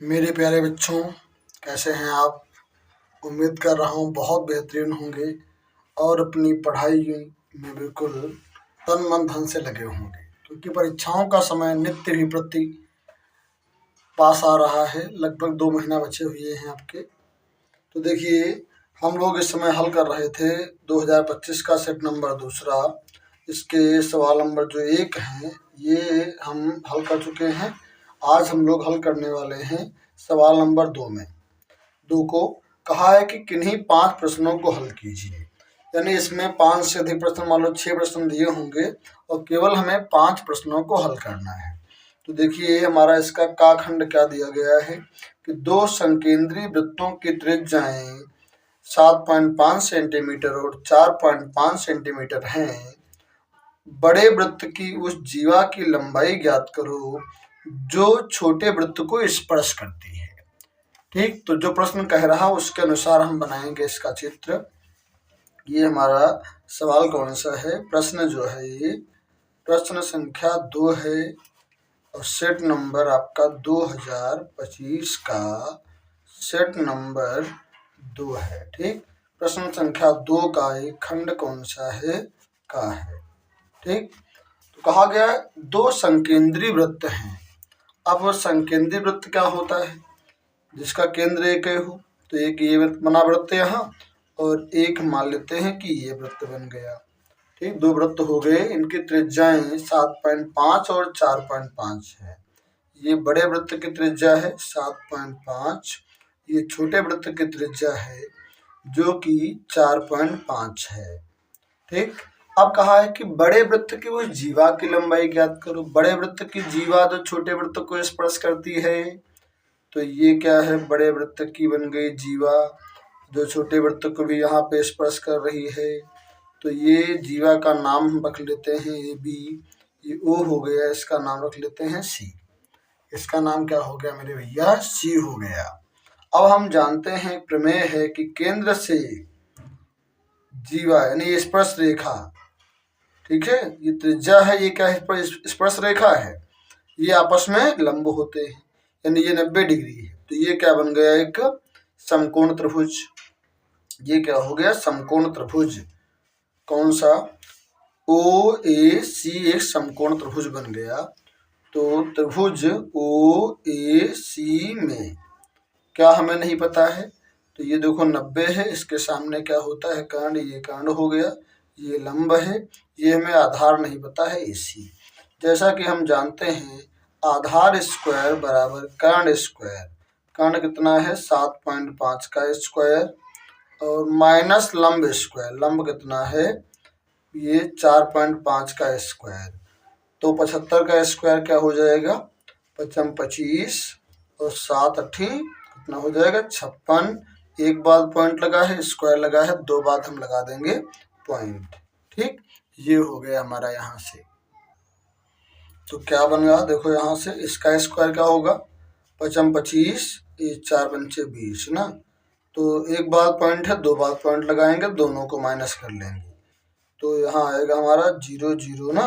मेरे प्यारे बच्चों, कैसे हैं आप? उम्मीद कर रहा हूँ बहुत बेहतरीन होंगे और अपनी पढ़ाई में बिल्कुल तन मन धन से लगे होंगे, क्योंकि परीक्षाओं का समय नित्य ही प्रति पास आ रहा है। लगभग 2 महीना बचे हुए हैं आपके। तो देखिए, हम लोग इस समय हल कर रहे थे 2025 का सेट नंबर दूसरा। इसके सवाल नंबर जो 1 हैं ये हम हल कर चुके हैं। आज हम लोग हल करने वाले हैं सवाल नंबर 2 में। 2 को कहा है कि किन्हीं 5 प्रश्नों को हल कीजिए। यानी इसमें 5 से अधिक प्रश्न, मान लो 6 प्रश्न दिए होंगे और केवल हमें 5 प्रश्नों को हल करना है। तो देखिए हमारा इसका का खंड क्या दिया गया है कि 2 संकेंद्रीय वृत्तों की त्रिज्याएं 7.5 सेंटीमीटर और 4.5 सेंटीमीटर हैं। बड़े वृत्त की उस जीवा की लंबाई ज्ञात करो जो छोटे वृत्त को स्पर्श करती है। ठीक, तो जो प्रश्न कह रहा उसके अनुसार हम बनाएंगे इसका चित्र। ये हमारा सवाल कौन सा है? प्रश्न जो है ये प्रश्न संख्या 2 है और सेट नंबर आपका 2025 का सेट नंबर 2 है। ठीक, प्रश्न संख्या 2 का एक खंड कौन सा है? का है। ठीक, तो कहा गया 2 संकेंद्रीय वृत्त हैं। अब संकेंद्रीय वृत्त क्या होता है? जिसका केंद्र एक हो। तो एक ये बना वृत्त यहाँ और एक मान लेते हैं कि ये वृत्त बन गया। ठीक, 2 वृत्त हो गए, इनकी त्रिज्याएं 7.5 और 4.5 है। ये बड़े वृत्त की त्रिज्या है 7.5, ये छोटे वृत्त की त्रिज्या है जो कि 4.5 है। ठीक, अब कहा है कि बड़े वृत्त की वो जीवा की लंबाई ज्ञात करो। बड़े वृत्त की जीवा जो छोटे वृत्त को स्पर्श करती है, तो ये क्या है? बड़े वृत्त की बन गई जीवा जो छोटे वृत्त को भी यहाँ पे स्पर्श कर रही है। तो ये जीवा का नाम हम रख लेते हैं ए बी, ये ओ हो गया, इसका नाम रख लेते हैं सी। इसका नाम क्या हो गया मेरे भैया? सी हो गया। अब हम जानते हैं, प्रमेय है कि केंद्र से जीवा यानी स्पर्श रेखा, ठीक है, ये त्रिज्या है, ये क्या है? स्पर्श रेखा है। ये आपस में लंब होते हैं, यानी ये 90 डिग्री है। तो ये क्या बन गया? एक समकोण त्रिभुज। ये क्या हो गया? समकोण त्रिभुज। कौन सा? ओ ए सी एक समकोण त्रिभुज बन गया। तो त्रिभुज ओ ए सी में क्या हमें नहीं पता है? तो ये देखो 90 है, इसके सामने क्या होता है? कर्ण। ये कर्ण हो गया, ये लंब है, ये हमें आधार नहीं पता है AC। जैसा कि हम जानते हैं आधार स्क्वायर बराबर कर्ण स्क्वायर। कर्ण कितना है? 7.5 का स्क्वायर और माइनस लंब स्क्वायर। लंब कितना है? ये 4.5 का स्क्वायर। तो 75 का स्क्वायर क्या हो जाएगा? 55 25 और 7 8 कितना हो जाएगा? 56। एक बार पॉइंट लगा है, स्क्वायर लगा है, 2 बार हम लगा देंगे पॉइंट। ठीक, ये हो गया हमारा यहाँ से। तो क्या बन गया? देखो यहाँ से इसका स्क्वायर क्या होगा? 55 25, ये 4 पंचे 20 ना। तो एक बार पॉइंट है, 2 बार पॉइंट लगाएंगे, दोनों को माइनस कर लेंगे। तो यहाँ आएगा हमारा 0 0 ना।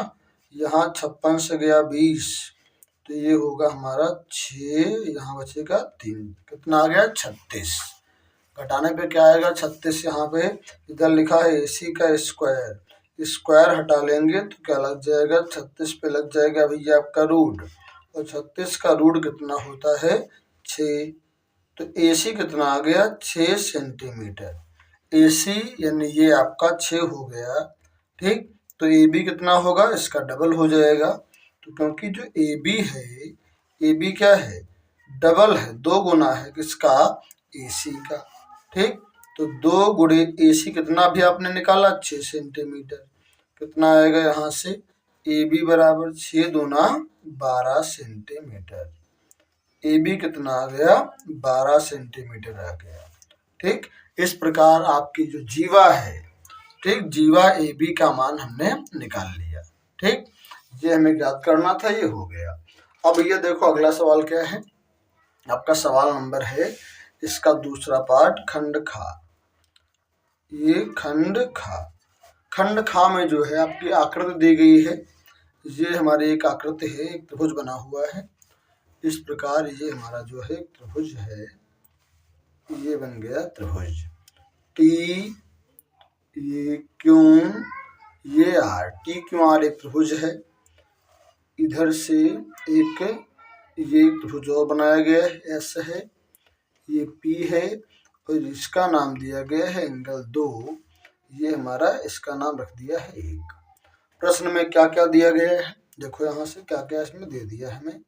यहाँ 56 से गया 20, तो ये होगा हमारा 6, यहाँ बचेगा 3, कितना आ गया? 36। घटाने पे क्या आएगा? 36। यहाँ पे इधर लिखा है AC का स्क्वायर, स्क्वायर हटा लेंगे तो क्या लग जाएगा? 36 पे लग जाएगा भैया आपका रूट, और 36 का रूट कितना होता है? 6। तो AC कितना आ गया? 6 सेंटीमीटर। AC यानी ये आपका 6 हो गया। ठीक, तो AB कितना होगा? इसका डबल हो जाएगा। तो क्योंकि जो AB है, AB क्या है? डबल है, 2 गुना है किसका? AC का। ठीक, तो 2 गुणे AC कितना भी आपने निकाला? 6 सेंटीमीटर। कितना आएगा यहाँ से? AB बराबर 6 दूना 12 सेंटीमीटर। AB कितना आ गया? 12 सेंटीमीटर आ गया। ठीक, इस प्रकार आपकी जो जीवा है, ठीक, जीवा AB का मान हमने निकाल लिया। ठीक, ये हमें ज्ञात करना था, ये हो गया। अब ये देखो अगला सवाल क्या है? आपका सवाल नंबर है इसका दूसरा पार्ट, खंड खा। ये खंड खा। खंड खा में जो है आपकी आकृति दी गई है। ये हमारी एक आकृति है, एक त्रिभुज बना हुआ है। इस प्रकार ये हमारा जो है त्रिभुज है, ये बन गया त्रिभुज टी ये क्यों ये आर, टी क्यों आर एक त्रिभुज है। इधर से एक ये त्रिभुज और बनाया गया है, एस है, ये पी है और इसका नाम दिया गया है एंगल 2, ये हमारा इसका नाम रख दिया है 1। प्रश्न में क्या क्या दिया गया है देखो, यहाँ से क्या क्या इसमें दे दिया है हमें।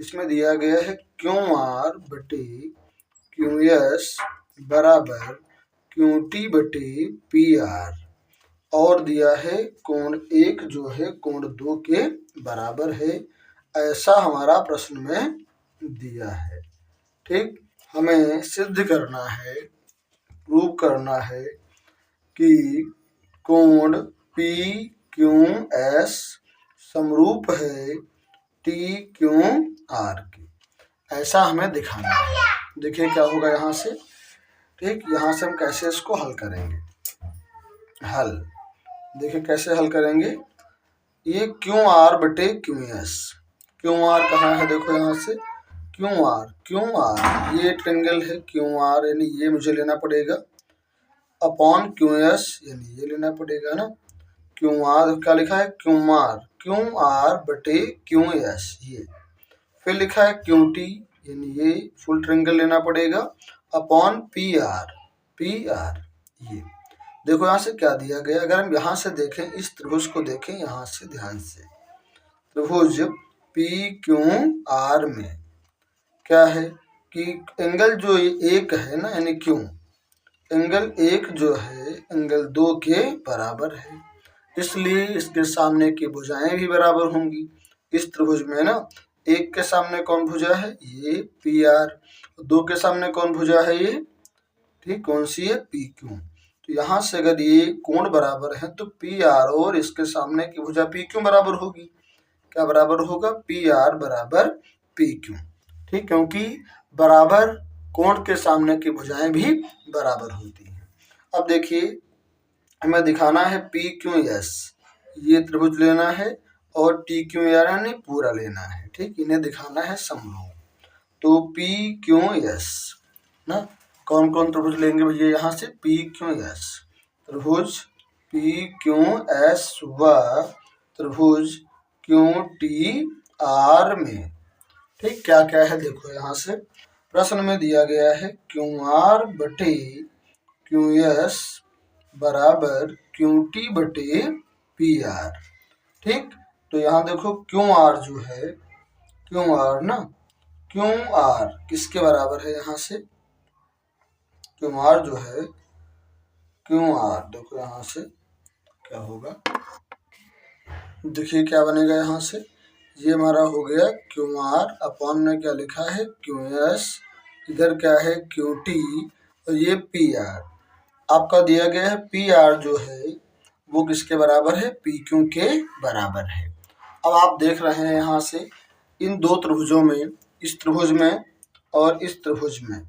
इसमें दिया गया है क्यू आर बटे क्यू एस बराबर क्यू टी बटे पी आर, और दिया है कोण 1 जो है कोण 2 के बराबर है, ऐसा हमारा प्रश्न में दिया है। ठीक, हमें सिद्ध करना है, प्रूव करना है कि कोण पी क्यू एस समरूप है टी क्यू आर के, ऐसा हमें दिखाना है। देखिए क्या होगा यहाँ से। ठीक, यहाँ से हम कैसे इसको हल करेंगे। हल देखिए कैसे हल करेंगे। ये क्यू आर बटे क्यू एस, क्यू आर कहाँ है देखो, यहाँ से क्यू आर ये ट्रेंगल है क्यू आर, यानी ये मुझे लेना पड़ेगा अपॉन क्यू एस, यानी ये लेना पड़ेगा ना। क्यू आर क्या लिखा है, क्यू आर बटे क्यू एस, ये फिर लिखा है क्यू टी, यानी ये फुल ट्रेंगल लेना पड़ेगा अपॉन पी आर, ये देखो यहाँ से क्या दिया गया। अगर हम यहाँ से देखें, इस त्रिभुज को देखें यहाँ से ध्यान से, त्रिभुज पी क्यू आर में क्या है कि एंगल जो 1 है ना, यानी क्यू एंगल 1 जो है एंगल 2 के बराबर है, इसलिए इसके सामने की भुजाएं भी बराबर होंगी। इस त्रिभुज में ना 1 के सामने कौन भुजा है, ये पी आर, 2 के सामने कौन भुजा है, ये ठीक कौन सी है, पी क्यू। तो यहाँ से अगर ये कोण बराबर है तो पी आर और इसके सामने की भुजा पी क्यू बराबर होगी। क्या बराबर होगा, पी आर बराबर पी क्यू। ठीक, क्योंकि बराबर कोण के सामने की भुजाएं भी बराबर होती हैं। अब देखिए हमें दिखाना है पी क्यू एस, ये त्रिभुज लेना है, और टी क्यू आर यानी पूरा लेना है। ठीक, इन्हें दिखाना है समरूप। तो पी क्यू एस ना, कौन कौन त्रिभुज लेंगे भैया, यहाँ से पी क्यू एस, त्रिभुज पी क्यू एस व त्रिभुज क्यू टी आर में। ठीक, क्या क्या है देखो, यहाँ से प्रश्न में दिया गया है क्यू आर बटे क्यू एस बराबर क्यू टी बटे पी आर। ठीक, तो यहाँ देखो क्यू आर जो है, क्यू आर ना, क्यू आर किसके बराबर है, यहाँ से क्यू आर जो है, क्यू आर देखो यहाँ से क्या होगा, देखिए क्या बनेगा यहाँ से, ये हमारा हो गया क्यू आर अपॉन में क्या लिखा है क्यू एस, इधर क्या है क्यू टी, और ये पी आर आपका दिया गया है। पी आर जो है वो किसके बराबर है, पी क्यू के बराबर है। अब आप देख रहे हैं यहाँ से इन दो त्रिभुजों में, इस त्रिभुज में और इस त्रिभुज में,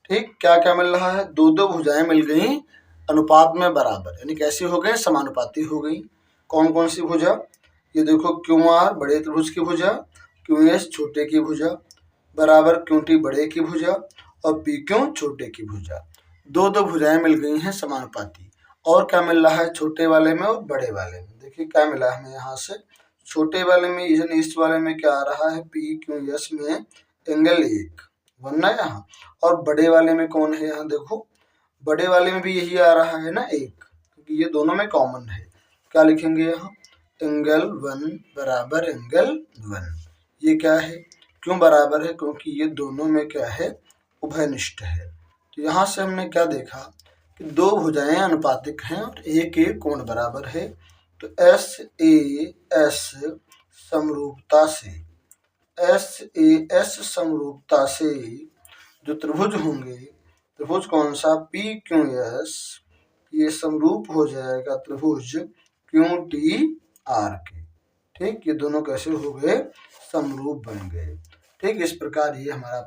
ठीक क्या क्या मिल रहा है, दो दो भुजाएं मिल गई अनुपात में बराबर, यानी कैसी हो गई, समानुपाती हो गई। कौन कौन सी भुजा, ये देखो क्यू आर बड़े त्रिभुज की भुजा, क्यू एस छोटे की भुजा बराबर क्यू टी बड़े की भुजा और पी क्यू छोटे की भुजा, दो दो भुजाएं मिल गई हैं समानुपाती। और क्या मिल रहा है छोटे वाले में और बड़े वाले में, देखिए क्या मिला हमें यहाँ से, छोटे वाले में इस वाले में क्या आ रहा है, पी क्यू एस में एंगल 1 बनना यहाँ, और बड़े वाले में कौन है, यहाँ देखो बड़े वाले में भी यही आ रहा है ना 1, क्योंकि ये दोनों में कॉमन है। क्या लिखेंगे यहाँ, एंगल 1 बराबर एंगल 1। ये क्या है, क्यों बराबर है, क्योंकि ये दोनों में क्या है, उभयनिष्ठ है। तो यहाँ से हमने क्या देखा कि दो भुजाएं अनुपातिक हैं और एक एक कोण बराबर है। तो एस ए एस समरूपता से, एस ए एस समरूपता से जो त्रिभुज होंगे, त्रिभुज कौन सा, पी क्यू एस, ये समरूप हो जाएगा त्रिभुज क्यू टी आर के। ठीक, ये दोनों कैसे हो गए, समरूप बन गए। ठीक, इस प्रकार ये हमारा